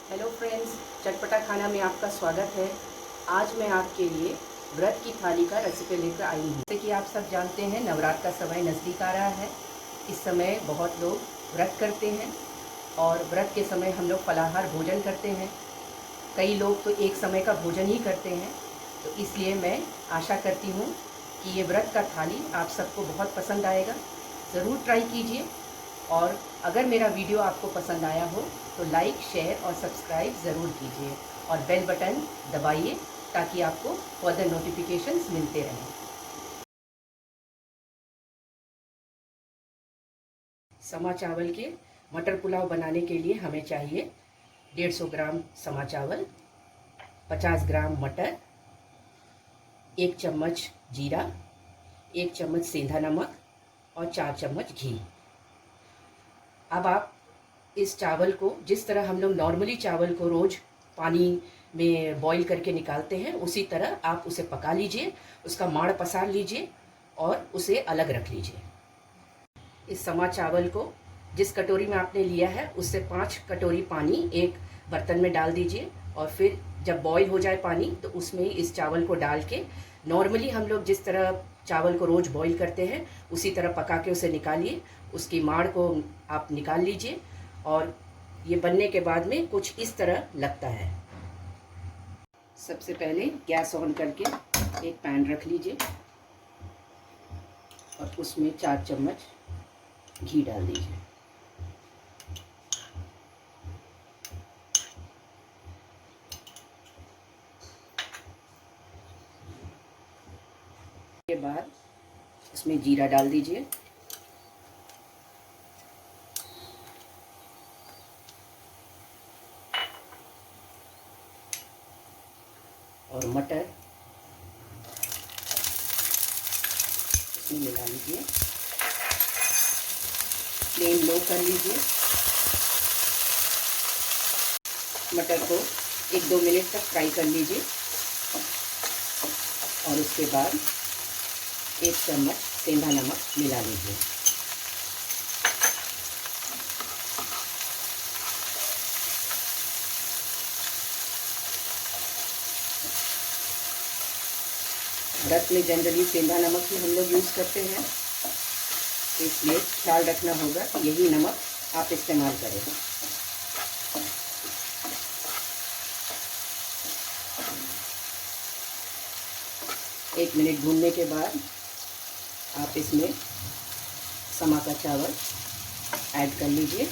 Hello friends, चटपटा खाना में आपका स्वागत है। आज मैं आपके लिए व्रत की थाली का रेसिपी लेकर आई हूँ। जैसे कि आप सब जानते हैं, नवरात्र का समय नज़दीक आ रहा है। इस समय बहुत लोग व्रत करते हैं और व्रत के समय हम लोग फलाहार भोजन करते हैं। कई लोग तो एक समय का भोजन ही करते हैं। तो इसलिए मैं आशा करती हूँ कि ये व्रत का थाली आप सबको बहुत पसंद आएगा। ज़रूर ट्राई कीजिए और अगर मेरा वीडियो आपको पसंद आया हो तो लाइक, शेयर और सब्सक्राइब ज़रूर कीजिए और बेल बटन दबाइए ताकि आपको फर्दर नोटिफिकेशंस मिलते रहें। समा चावल के मटर पुलाव बनाने के लिए हमें चाहिए 150 ग्राम समा चावल, 50 ग्राम मटर, 1 चम्मच जीरा, 1 चम्मच सेंधा नमक और 4 चम्मच घी। अब आप इस चावल को जिस तरह हम लोग नॉर्मली चावल को रोज़ पानी में बॉईल करके निकालते हैं, उसी तरह आप उसे पका लीजिए, उसका माड़ पसार लीजिए और उसे अलग रख लीजिए। इस समा चावल को जिस कटोरी में आपने लिया है उससे 5 कटोरी पानी एक बर्तन में डाल दीजिए और फिर जब बॉईल हो जाए पानी तो उसमें इस चावल को डाल के नॉर्मली हम लोग जिस तरह चावल को रोज़ बॉईल करते हैं उसी तरह पका के उसे निकालिए। उसकी माड़ को आप निकाल लीजिए और ये बनने के बाद में कुछ इस तरह लगता है। सबसे पहले गैस ऑन करके एक पैन रख लीजिए और उसमें 4 चम्मच घी डाल दीजिए। के बाद इसमें जीरा डाल दीजिए और मटर इसमें मिला लीजिए। फ्लेम लो कर लीजिए। मटर को 1-2 मिनट तक फ्राई कर लीजिए और उसके बाद 1 चम्मच सेंधा नमक मिला लीजिए। व्रत में जनरली सेंधा नमक ही हम लोग यूज़ करते हैं, इसलिए ख्याल रखना होगा कि यही नमक आप इस्तेमाल करें। एक मिनट भूनने के बाद आप इसमें समा का चावल ऐड कर लीजिए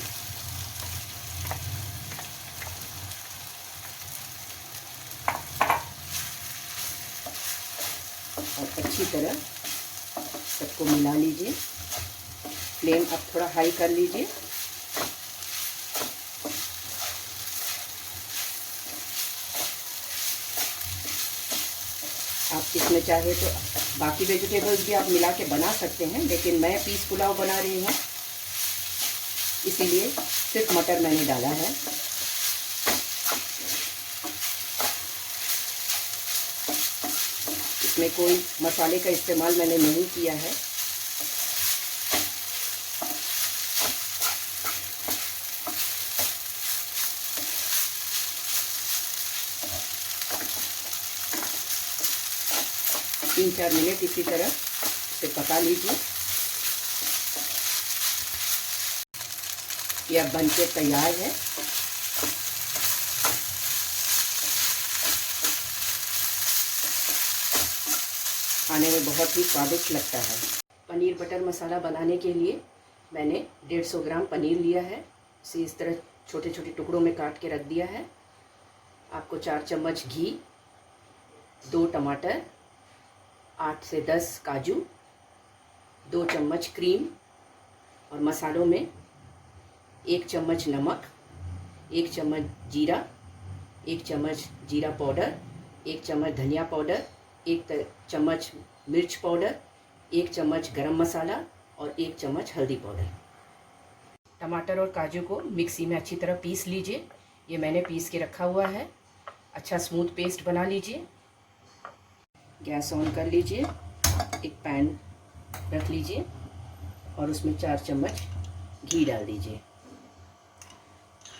और अच्छी तरह सबको मिला लीजिए। फ्लेम अब थोड़ा हाई कर लीजिए। आप इसमें चाहे तो बाकी वेजिटेबल्स भी आप मिला के बना सकते हैं, लेकिन मैं पीस पुलाव बना रही हूँ इसीलिए सिर्फ मटर मैंने डाला है। इसमें कोई मसाले का इस्तेमाल मैंने नहीं किया है। तीन 4 मिनट इसी तरह इसे पका लीजिए। ये अब बनके तैयार है। खाने में बहुत ही स्वादिष्ट लगता है। पनीर बटर मसाला बनाने के लिए मैंने 150 ग्राम पनीर लिया है। इसे इस तरह छोटे छोटे टुकड़ों में काट के रख दिया है। आपको 4 चम्मच घी, 2 टमाटर, 8 से 10 काजू, 2 चम्मच क्रीम और मसालों में 1 चम्मच नमक, 1 चम्मच जीरा, 1 चम्मच जीरा पाउडर, 1 चम्मच धनिया पाउडर, 1 चम्मच मिर्च पाउडर, 1 चम्मच गरम मसाला और 1 चम्मच हल्दी पाउडर। टमाटर और काजू को मिक्सी में अच्छी तरह पीस लीजिए। ये मैंने पीस के रखा हुआ है। अच्छा स्मूथ पेस्ट बना लीजिए। गैस ऑन कर लीजिए, एक पैन रख लीजिए और उसमें 4 चम्मच घी डाल दीजिए।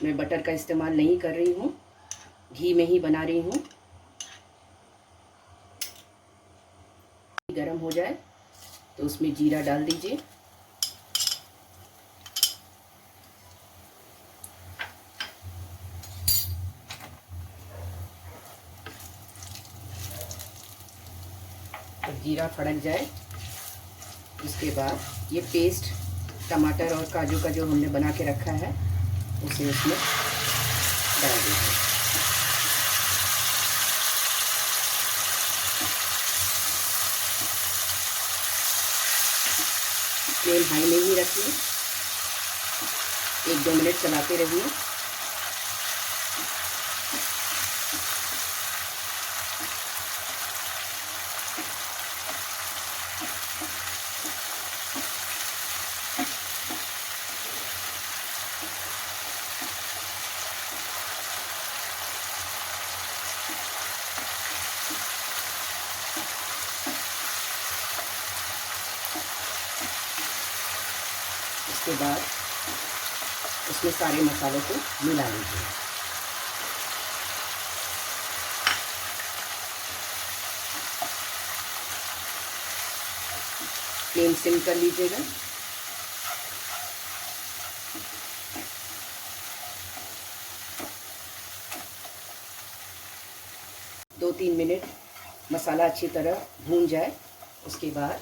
मैं बटर का इस्तेमाल नहीं कर रही हूँ, घी में ही बना रही हूँ। गरम हो जाए तो उसमें जीरा डाल दीजिए। जीरा फड़क जाए उसके बाद ये पेस्ट टमाटर और काजू का जो हमने बना के रखा है उसे उसमें डाल दीजिए। फ्लेम हाई में ही रखिए, 1-2 मिनट चलाते रहिए। उसके बाद उसमें सारे मसालों को मिला लीजिए। फ्लेम सिम कर लीजिएगा। दो 3 मिनट मसाला अच्छी तरह भून जाए उसके बाद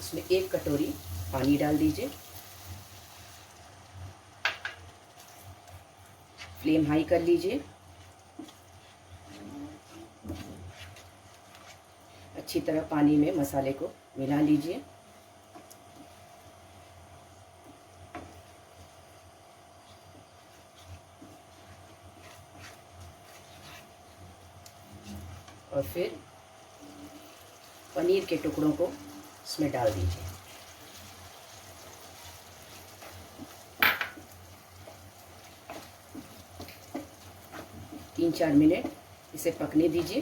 उसमें 1 कटोरी पानी डाल दीजिए। फ्लेम हाई कर लीजिए। अच्छी तरह पानी में मसाले को मिला लीजिए। और फिर पनीर के टुकड़ों को इसमें डाल दीजिए। तीन 4 मिनट इसे पकने दीजिए।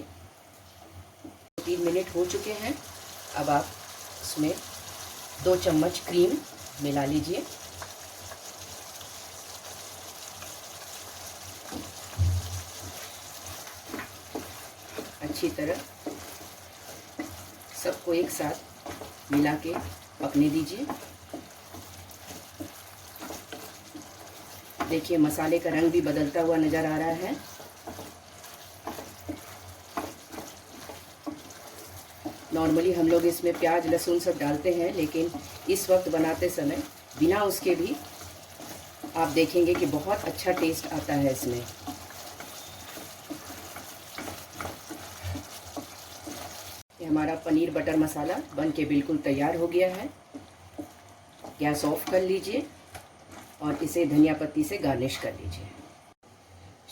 3 मिनट हो चुके हैं। अब आप इसमें 2 चम्मच क्रीम मिला लीजिए। अच्छी तरह सबको एक साथ मिला के पकने दीजिए। देखिए मसाले का रंग भी बदलता हुआ नज़र आ रहा है। नॉर्मली हम लोग इसमें प्याज लहसुन सब डालते हैं, लेकिन इस वक्त बनाते समय बिना उसके भी आप देखेंगे कि बहुत अच्छा टेस्ट आता है इसमें। ये हमारा पनीर बटर मसाला बन के बिल्कुल तैयार हो गया है। गैस ऑफ कर लीजिए और इसे धनिया पत्ती से गार्निश कर लीजिए।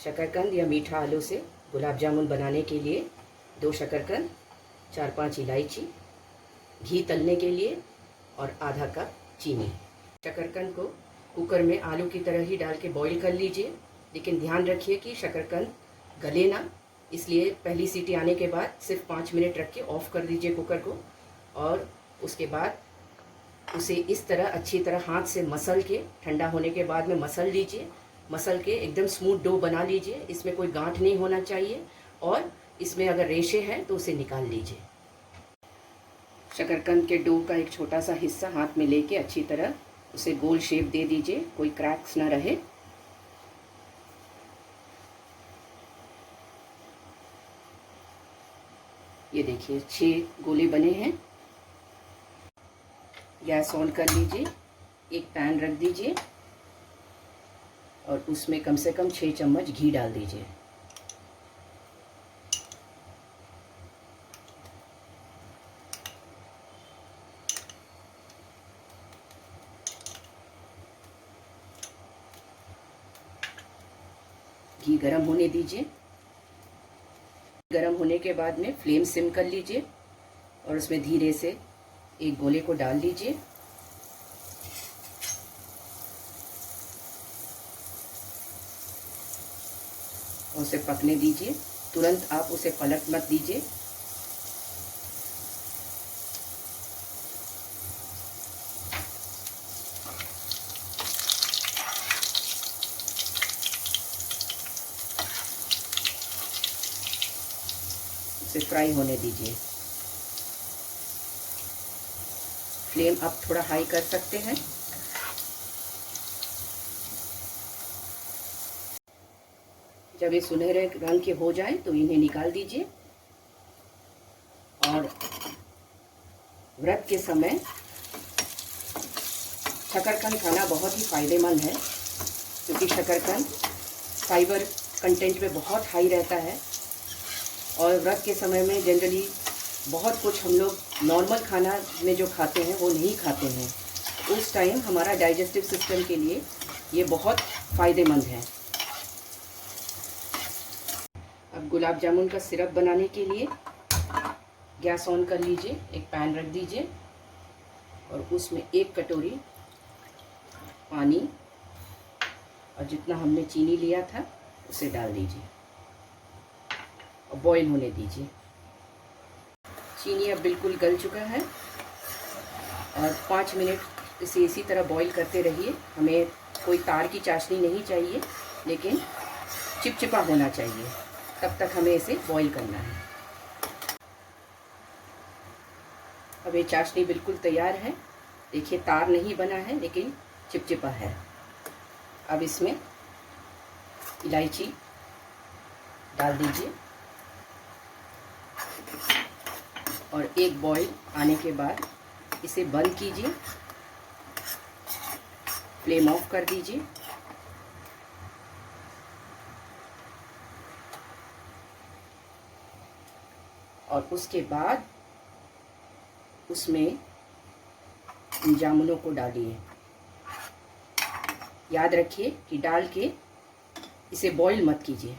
शकरकंद या मीठा आलू से गुलाब जामुन बनाने के लिए 2 शकरकंद, 4-5 इलायची, घी तलने के लिए और आधा कप चीनी। शकरकंद को कुकर में आलू की तरह ही डाल के बॉईल कर लीजिए, लेकिन ध्यान रखिए कि शकरकंद गले ना, इसलिए पहली सीटी आने के बाद सिर्फ 5 मिनट रख के ऑफ़ कर दीजिए कुकर को। और उसके बाद उसे इस तरह अच्छी तरह हाथ से मसल के, ठंडा होने के बाद में मसल लीजिए। मसल के एकदम स्मूथ डो बना लीजिए। इसमें कोई गांठ नहीं होना चाहिए और इसमें अगर रेशे हैं तो उसे निकाल लीजिए। शकरकंद के डो का एक छोटा सा हिस्सा हाथ में लेके अच्छी तरह उसे गोल शेप दे दीजिए, कोई क्रैक्स ना रहे। ये देखिए 6 गोले बने हैं। गैस ऑन कर लीजिए, एक पैन रख दीजिए और उसमें कम से कम 6 चम्मच घी डाल दीजिए। घी गरम होने दीजिए। गरम होने के बाद में फ्लेम सिम कर लीजिए और उसमें धीरे से एक गोले को डाल दीजिए। और उसे पकने दीजिए। तुरंत आप उसे पलट मत दीजिए। इसे फ्राई होने दीजिए। फ्लेम आप थोड़ा हाई कर सकते हैं। जब ये सुनहरे रंग के हो जाए तो इन्हें निकाल दीजिए। और व्रत के समय शकरकंद खाना बहुत ही फायदेमंद है, क्योंकि शकरकंद फाइबर कंटेंट में बहुत हाई रहता है। और व्रत के समय में जनरली बहुत कुछ हम लोग नॉर्मल खाना में जो खाते हैं वो नहीं खाते हैं। उस टाइम हमारा डाइजेस्टिव सिस्टम के लिए ये बहुत फ़ायदेमंद है। अब गुलाब जामुन का सिरप बनाने के लिए गैस ऑन कर लीजिए, एक पैन रख दीजिए और उसमें 1 कटोरी पानी और जितना हमने चीनी लिया था उसे डाल दीजिए और बॉईल होने दीजिए। चीनी अब बिल्कुल गल चुका है और 5 मिनट इसे इसी तरह बॉईल करते रहिए। हमें कोई तार की चाशनी नहीं चाहिए, लेकिन चिपचिपा होना चाहिए, तब तक हमें इसे बॉईल करना है। अब ये चाशनी बिल्कुल तैयार है। देखिए तार नहीं बना है, लेकिन चिपचिपा है। अब इसमें इलायची डाल दीजिए और एक बॉईल आने के बाद इसे बंद कीजिए, फ्लेम ऑफ कर दीजिए। और उसके बाद उसमें इन जामुनों को डालिए। याद रखिए कि डाल के इसे बॉईल मत कीजिए,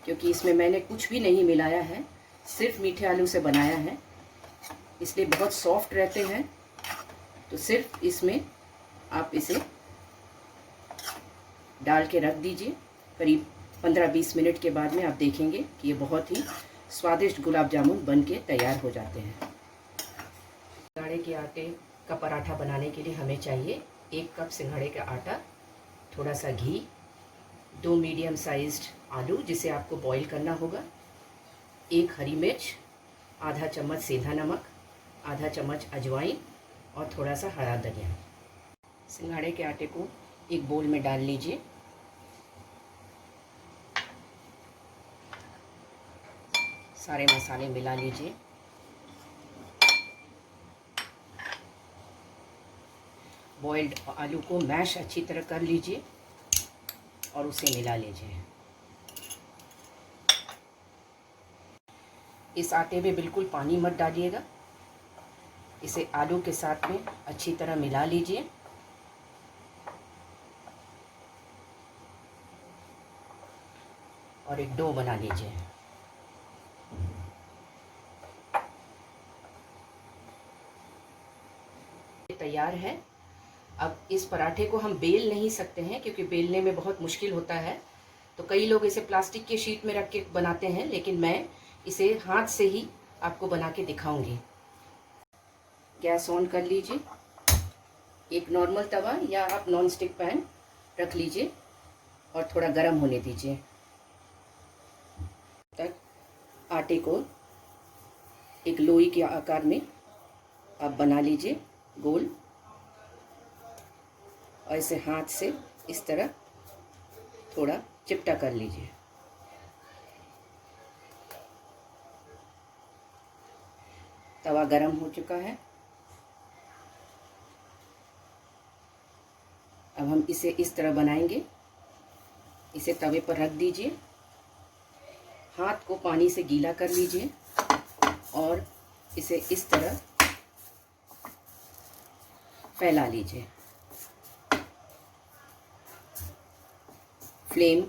क्योंकि इसमें मैंने कुछ भी नहीं मिलाया है, सिर्फ मीठे आलू से बनाया है, इसलिए बहुत सॉफ्ट रहते हैं। तो सिर्फ इसमें आप इसे डाल के रख दीजिए। करीब 15-20 मिनट के बाद में आप देखेंगे कि ये बहुत ही स्वादिष्ट गुलाब जामुन बन के तैयार हो जाते हैं। सिंघाड़े के आटे का पराठा बनाने के लिए हमें चाहिए 1 कप सिंघाड़े का आटा, थोड़ा सा घी, 2 मीडियम साइज्ड आलू जिसे आपको बॉईल करना होगा, 1 हरी मिर्च, आधा चम्मच सेंधा नमक, आधा चम्मच अजवाइन और थोड़ा सा हरा धनिया। सिंघाड़े के आटे को एक बोल में डाल लीजिए। सारे मसाले मिला लीजिए। बॉइल्ड आलू को मैश अच्छी तरह कर लीजिए और उसे मिला लीजिए। इस आटे में बिल्कुल पानी मत डालिएगा। इसे आलू के साथ में अच्छी तरह मिला लीजिए। और एक डो बना लीजिए। तैयार है। अब इस पराठे को हम बेल नहीं सकते हैं, क्योंकि बेलने में बहुत मुश्किल होता है। तो कई लोग इसे प्लास्टिक के शीट में रख के बनाते हैं, लेकिन मैं इसे हाथ से ही आपको बना के दिखाऊंगी। गैस ऑन कर लीजिए। एक नॉर्मल तवा या आप नॉन स्टिक पैन रख लीजिए और थोड़ा गर्म होने दीजिए। तक आटे को एक लोई के आकार में आप बना लीजिए गोल, और इसे हाथ से इस तरह थोड़ा चिपटा कर लीजिए। तवा गरम हो चुका है। अब हम इसे इस तरह बनाएंगे। इसे तवे पर रख दीजिए, हाथ को पानी से गीला कर लीजिए और इसे इस तरह फैला लीजिए। फ्लेम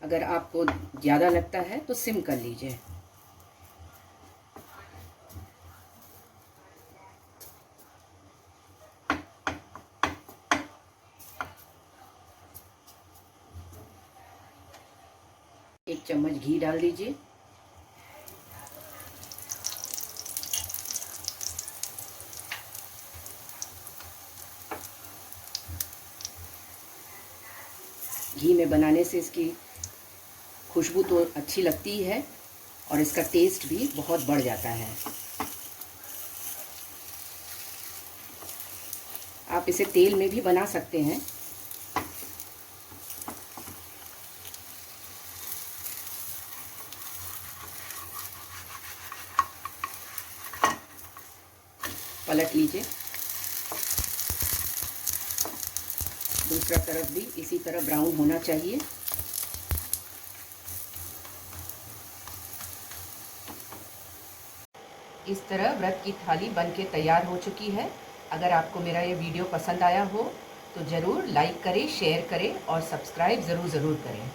अगर आपको ज़्यादा लगता है तो सिम कर लीजिए। एक चम्मच घी डाल दीजिए। घी में बनाने से इसकी खुशबू तो अच्छी लगती है और इसका टेस्ट भी बहुत बढ़ जाता है। आप इसे तेल में भी बना सकते हैं। पलट लीजिए। दूसरा तरफ भी इसी तरह ब्राउन होना चाहिए। इस तरह व्रत की थाली बनके तैयार हो चुकी है। अगर आपको मेरा ये वीडियो पसंद आया हो तो ज़रूर लाइक करें, शेयर करें और सब्सक्राइब ज़रूर करें।